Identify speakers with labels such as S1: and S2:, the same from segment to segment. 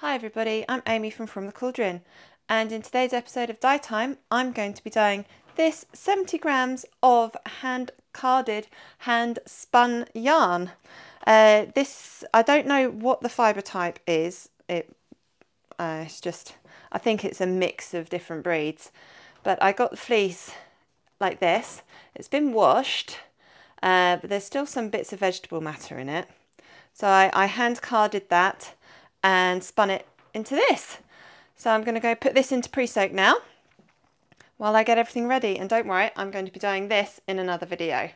S1: Hi everybody, I'm Amy from the Cauldron, and in today's episode of Dye Time I'm going to be dyeing this 70 grams of hand carded, hand spun yarn. I don't know what the fibre type is. It's just, I think it's a mix of different breeds, but I got the fleece like this. It's been washed, but there's still some bits of vegetable matter in it. So I hand carded that and spun it into this. So I'm going to go put this into pre-soak now while I get everything ready, and don't worry, I'm going to be dyeing this in another video.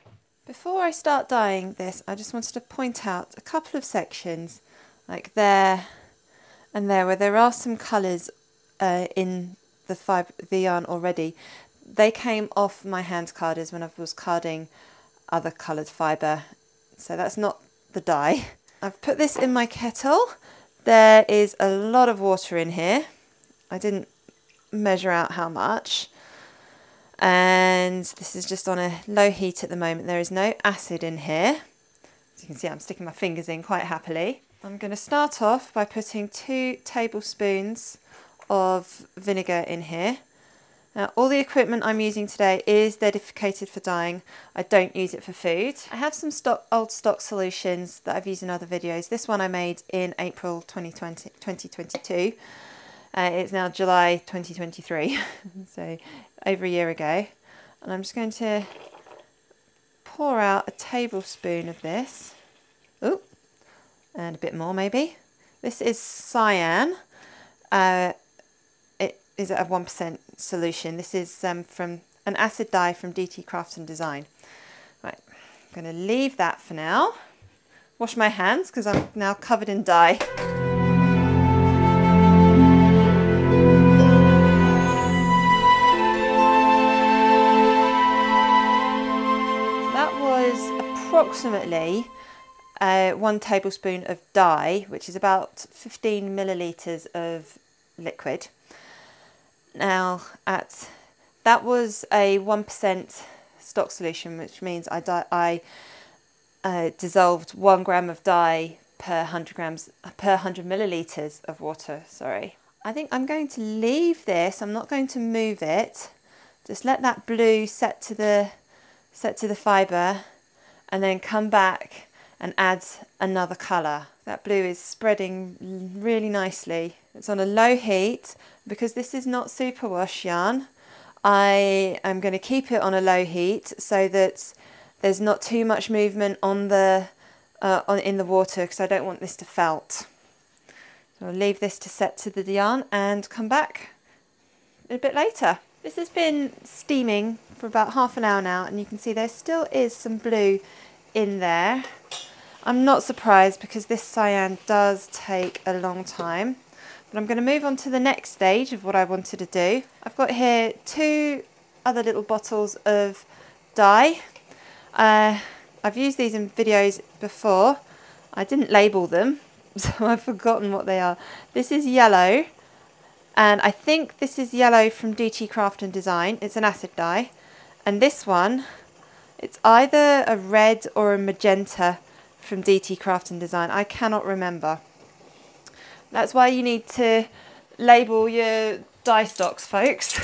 S1: Before I start dyeing this, I just wanted to point out a couple of sections like there and there where there are some colours in the yarn already. They came off my hand carders when I was carding other coloured fibre, so that's not the dye. I've put this in my kettle. There is a lot of water in here. I didn't measure out how much. And this is just on a low heat at the moment. There is no acid in here. As you can see, I'm sticking my fingers in quite happily. I'm going to start off by putting 2 tablespoons of vinegar in here. Now, all the equipment I'm using today is dedicated for dyeing. I don't use it for food. I have some old stock solutions that I've used in other videos. This one I made in April 2022. It's now July 2023, so over a year ago. And I'm just going to pour out a tablespoon of this. Ooh, and a bit more maybe. This is Cyan. It is a 1% solution. This is from an acid dye from DT Craft and Design. Right, I'm going to leave that for now. Wash my hands because I'm now covered in dye. So that was approximately 1 tablespoon of dye, which is about 15 millilitres of liquid. Now, that was a 1% stock solution, which means I dissolved 1 gram of dye per 100 millilitres of water. Sorry. I think I'm going to leave this. I'm not going to move it. Just let that blue set to the fibre, and then come back and add another colour. That blue is spreading really nicely. It's on a low heat. Because this is not superwash yarn, I am going to keep it on a low heat so that there's not too much movement on in the water, because I don't want this to felt. So I'll leave this to set to the yarn and come back a bit later. This has been steaming for about half an hour now, and you can see there still is some blue in there. I'm not surprised because this cyan does take a long time. But I'm going to move on to the next stage of what I wanted to do. I've got here 2 other little bottles of dye. I've used these in videos before. I didn't label them, so I've forgotten what they are. This is yellow, and I think this is yellow from DT Craft and Design. It's an acid dye. And this one, it's either a red or a magenta from DT Craft and Design. I cannot remember. That's why you need to label your dye stocks, folks.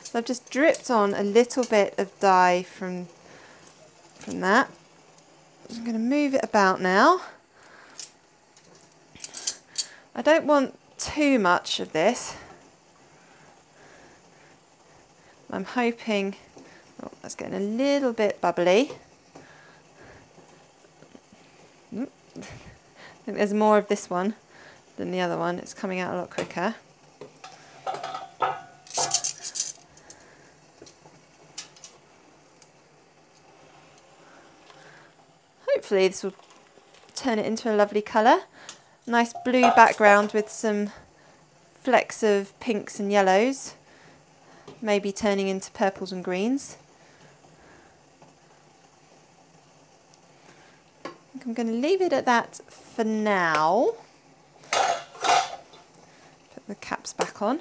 S1: So I've just dripped on a little bit of dye from that. I'm going to move it about now. I don't want too much of this. I'm hoping, oh, that's getting a little bit bubbly. I think there's more of this one than the other one. It's coming out a lot quicker. Hopefully this will turn it into a lovely colour. Nice blue background with some flecks of pinks and yellows, maybe turning into purples and greens. I think I'm going to leave it at that for now. Put the caps back on,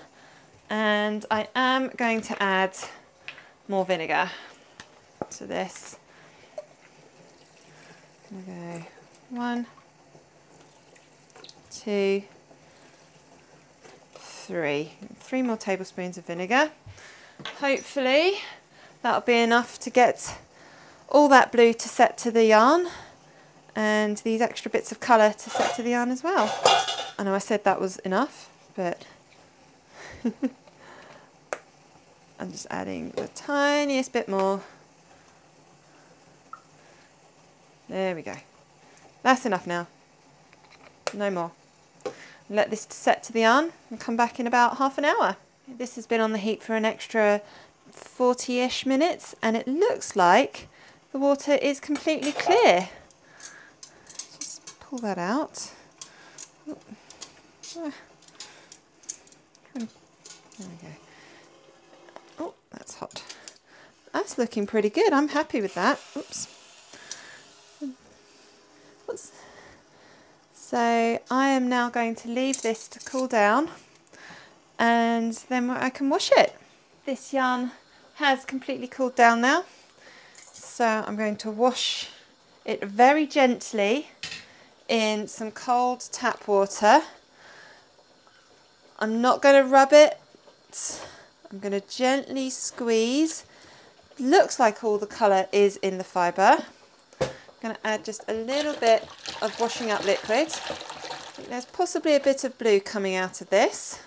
S1: and I am going to add more vinegar to this. I'm going to go 1, 2, three more tablespoons of vinegar. Hopefully that'll be enough to get all that blue to set to the yarn and these extra bits of colour to set to the yarn as well. I know I said that was enough, but I'm just adding the tiniest bit more. There we go. That's enough now. No more. Let this set to the yarn and come back in about half an hour. This has been on the heat for an extra 40-ish minutes and it looks like the water is completely clear. Just pull that out. There we go. Oh, that's hot. That's looking pretty good. I'm happy with that. Oops. So I am now going to leave this to cool down and then I can wash it. This yarn has completely cooled down now, so I'm going to wash it very gently in some cold tap water. I'm not going to rub it, I'm going to gently squeeze. Looks like all the colour is in the fibre. I'm going to add just a little bit of washing up liquid. There's possibly a bit of blue coming out of this.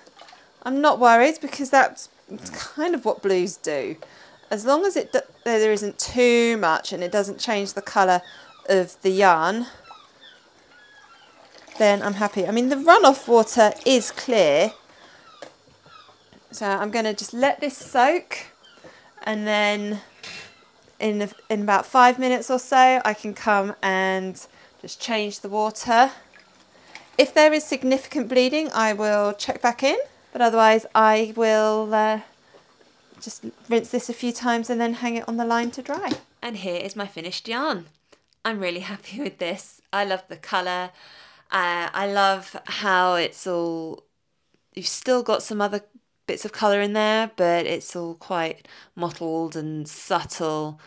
S1: I'm not worried because that's kind of what blues do. As long as there isn't too much and it doesn't change the colour of the yarn, then I'm happy. I mean, the runoff water is clear, so I'm going to just let this soak, and then in about 5 minutes or so I can come and just change the water. If there is significant bleeding, I will check back in, but otherwise I will just rinse this a few times and then hang it on the line to dry. And here is my finished yarn. I'm really happy with this. I love the colour. I love how it's all, you've still got some other bits of colour in there, but it's all quite mottled and subtle.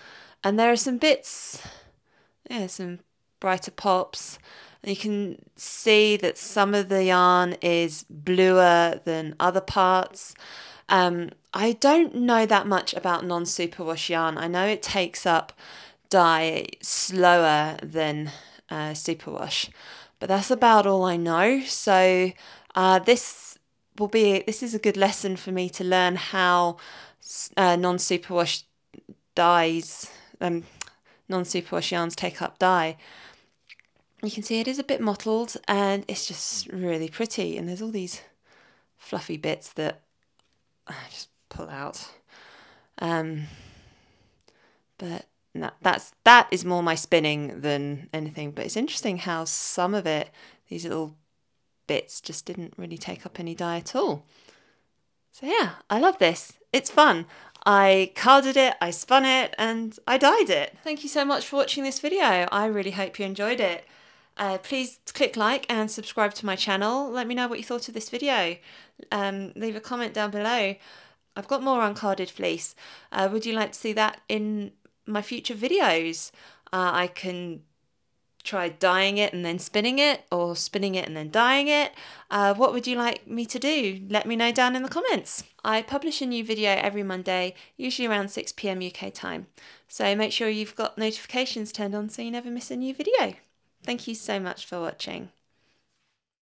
S1: And there are some bits, yeah, some brighter pops. You can see that some of the yarn is bluer than other parts. I don't know that much about non-superwash yarn. I know it takes up dye slower than superwash, but that's about all I know. So this is a good lesson for me to learn how non-superwash dyes, non-superwash yarns take up dye. You can see it is a bit mottled and it's just really pretty, and there's all these fluffy bits that I just pull out. But no, that is more my spinning than anything, but it's interesting how some of it, these little bits, just didn't really take up any dye at all. So yeah, I love this. It's fun. I carded it, I spun it, and I dyed it. Thank you so much for watching this video. I really hope you enjoyed it. Please click like and subscribe to my channel. Let me know what you thought of this video. Leave a comment down below. I've got more uncarded fleece. Would you like to see that in my future videos? I can try dyeing it and then spinning it, or spinning it and then dyeing it. What would you like me to do? Let me know down in the comments. I publish a new video every Monday, usually around 6 PM UK time. So make sure you've got notifications turned on so you never miss a new video. Thank you so much for watching.